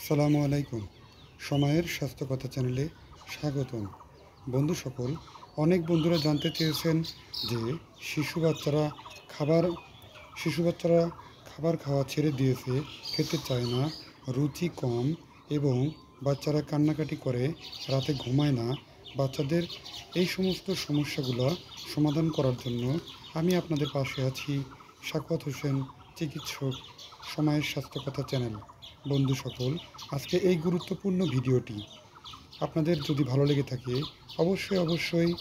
সালামু আলাইকুম। সময়ের স্বাস্থ্য কথা চ্যানেলে স্বাগতম। বন্ধু সকল, অনেক বন্ধুরা জানতে চেয়েছেন যে শিশু বাচ্চারা খাবার শিশু বাচ্চারা খাবার খাওয়া ছেড়ে দিয়েছে, খেতে চায় না, রুচি কম এবং বাচ্চারা কান্নাকাটি করে, রাতে ঘুমায় না। বাচ্চাদের এই সমস্ত সমস্যাগুলো সমাধান করার জন্য আমি আপনাদের পাশে আছি। সাখাওয়াত হোসেন, চিকিৎসক, সময়ের স্বাস্থ্য কথা চ্যানেল। বন্ধু সকল, আজকে এই গুরুত্বপূর্ণ ভিডিওটি আপনাদের যদি ভালো লেগে থাকে অবশ্যই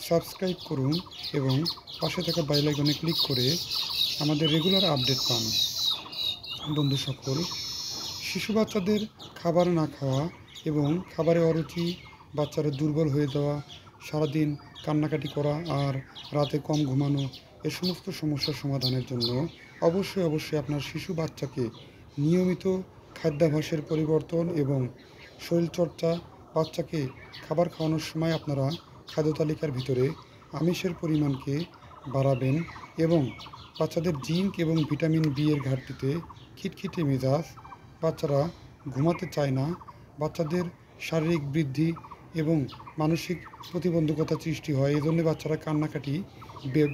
সাবস্ক্রাইব করুন এবং পাশে থাকা বেল আইকনে ক্লিক করে আমাদের রেগুলার আপডেট পান। বন্ধু সকল, শিশু বাচ্চাদের খাবার না খাওয়া এবং খাবারে অরুচি, বাচ্চারা দুর্বল হয়ে যাওয়া, সারাদিন কান্নাকাটি করা আর রাতে কম ঘুমানো, এ সমস্ত সমস্যার সমাধানের জন্য অবশ্যই আপনার শিশু বাচ্চাকে নিয়মিত খাদ্যাভ্যাসের পরিবর্তন এবং শরীরচর্চা, বাচ্চাকে খাবার খাওয়ানোর সময় আপনারা খাদ্য তালিকার ভিতরে আমিষের পরিমাণকে বাড়াবেন এবং বাচ্চাদের জিঙ্ক এবং ভিটামিন বি এর ঘাটতিতে খিটখিটে মেজাজ, বাচ্চারা ঘুমাতে চায় না, বাচ্চাদের শারীরিক বৃদ্ধি এবং মানসিক প্রতিবন্ধকতা সৃষ্টি হয়, এজন্য বাচ্চারা কান্নাকাটি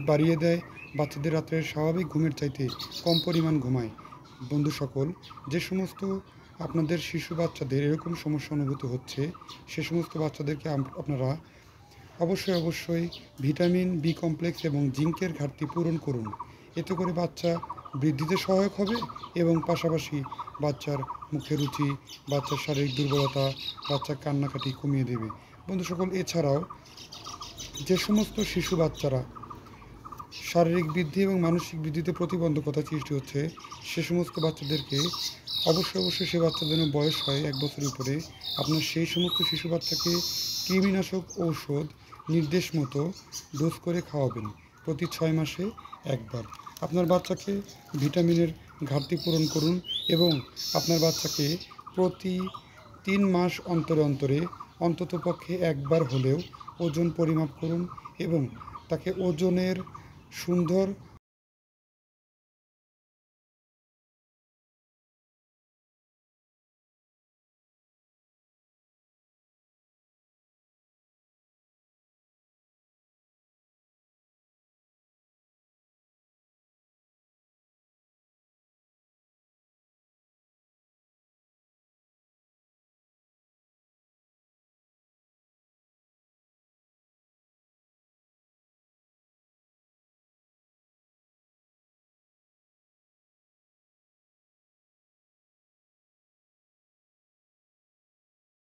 বাড়িয়ে দেয়, বাচ্চাদের রাত্রে স্বাভাবিক ঘুমের চাইতে কম পরিমাণ ঘুমায়। বন্ধু সকল, যে সমস্ত আপনাদের শিশু বাচ্চাদের এরকম সমস্যা অনুভূত হচ্ছে, সে সমস্ত বাচ্চাদেরকে আপনারা অবশ্যই ভিটামিন বি কমপ্লেক্স এবং জিঙ্কের ঘাটতি পূরণ করুন। এতে করে বাচ্চা বৃদ্ধিতে সহায়ক হবে এবং পাশাপাশি বাচ্চার মুখে রুচি, বাচ্চার শারীরিক দুর্বলতা, বাচ্চার কান্নাকাটি কমিয়ে দেবে। বন্ধু সকল, এছাড়াও যে সমস্ত শিশু বাচ্চারা শারীরিক বৃদ্ধি এবং মানসিক বৃদ্ধিতে প্রতিবন্ধকতা সৃষ্টি হচ্ছে, সে সমস্ত বাচ্চাদেরকে অবশ্যই সে বাচ্চার জন্য বয়স হয় 1 বছরের উপরে, আপনার সেই সমস্ত শিশু বাচ্চাকে কৃমিনাশক ঔষধ নির্দেশ মতো ডোজ করে খাওয়াবেন প্রতি 6 মাসে একবার। আপনার বাচ্চাকে ভিটামিনের ঘাটতি পূরণ করুন এবং আপনার বাচ্চাকে প্রতি 3 মাস অন্তরে অন্ততপক্ষে একবার হলেও ওজন পরিমাপ করুন এবং তাকে ওজনের সুন্দর